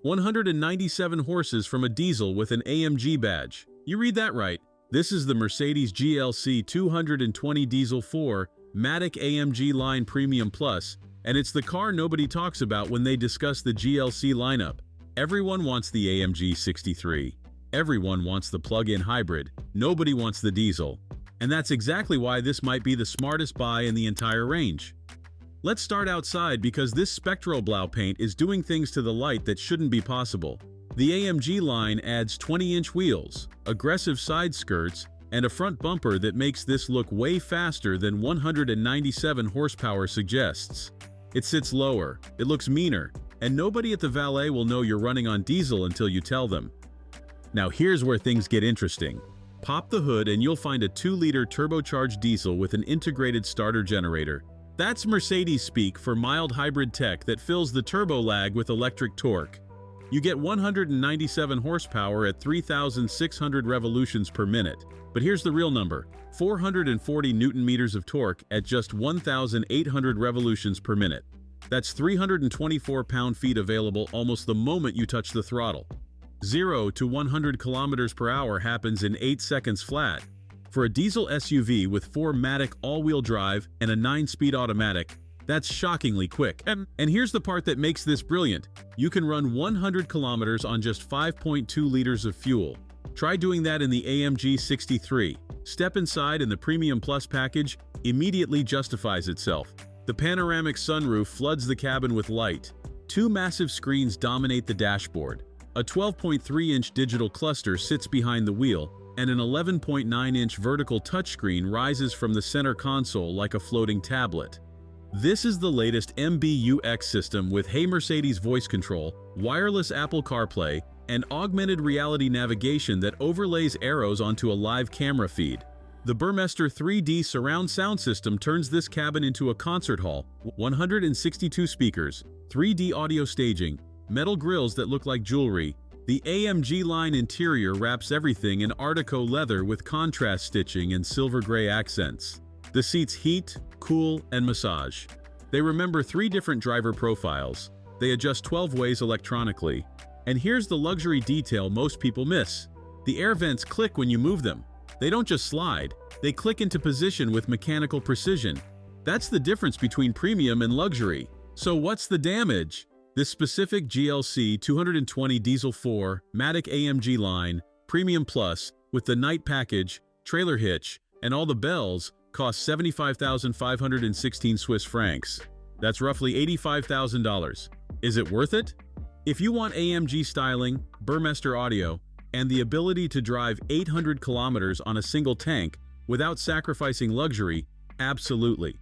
197 horses from a diesel with an AMG badge. You read that right. This is the Mercedes GLC 220 Diesel 4 Matic AMG Line Premium Plus, and it's the car nobody talks about when they discuss the GLC lineup. Everyone wants the AMG 63. Everyone wants the plug-in hybrid. Nobody wants the diesel. And that's exactly why this might be the smartest buy in the entire range. Let's start outside because this spectral blau paint is doing things to the light that shouldn't be possible. The AMG line adds 20-inch wheels, aggressive side skirts, and a front bumper that makes this look way faster than 197 horsepower suggests. It sits lower, it looks meaner, and nobody at the valet will know you're running on diesel until you tell them. Now here's where things get interesting. Pop the hood and you'll find a 2-liter turbocharged diesel with an integrated starter generator. That's Mercedes speak for mild hybrid tech that fills the turbo lag with electric torque. You get 197 horsepower at 3,600 revolutions per minute. But here's the real number: 440 Newton-meters of torque at just 1,800 revolutions per minute. That's 324 pound-feet available almost the moment you touch the throttle. 0 to 100 kilometers per hour happens in 8 seconds flat. For a diesel SUV with 4 Matic all-wheel drive and a 9-speed automatic, that's shockingly quick. And here's the part that makes this brilliant. You can run 100 kilometers on just 5.2 liters of fuel. Try doing that in the AMG 63. Step inside and the Premium Plus package immediately justifies itself. The panoramic sunroof floods the cabin with light. 2 massive screens dominate the dashboard. A 12.3-inch digital cluster sits behind the wheel, and an 11.9-inch vertical touchscreen rises from the center console like a floating tablet. This is the latest MBUX system with Hey Mercedes voice control, wireless Apple CarPlay, and augmented reality navigation that overlays arrows onto a live camera feed. The Burmester 3D surround sound system turns this cabin into a concert hall. 162 speakers, 3D audio staging, metal grills that look like jewelry. The AMG Line Interior wraps everything in ARTICO leather with contrast stitching and silver gray accents. The seats heat, cool, and massage. They remember 3 different driver profiles. They adjust 12 ways electronically. And here's the luxury detail most people miss. The air vents click when you move them. They don't just slide, they click into position with mechanical precision. That's the difference between premium and luxury. So what's the damage? This specific GLC 220 Diesel 4 Matic AMG Line Premium Plus with the night package, trailer hitch, and all the bells costs 75,516 Swiss francs. That's roughly $85,000. Is it worth it? If you want AMG styling, Burmester audio, and the ability to drive 800 kilometers on a single tank without sacrificing luxury, absolutely.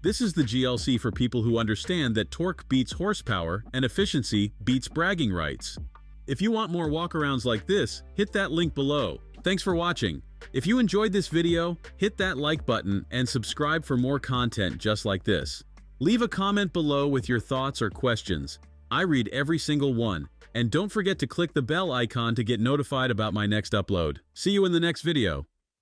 This is the GLC for people who understand that torque beats horsepower and efficiency beats bragging rights. If you want more walkarounds like this, hit that link below. Thanks for watching. If you enjoyed this video, hit that like button and subscribe for more content just like this. Leave a comment below with your thoughts or questions. I read every single one. And don't forget to click the bell icon to get notified about my next upload. See you in the next video.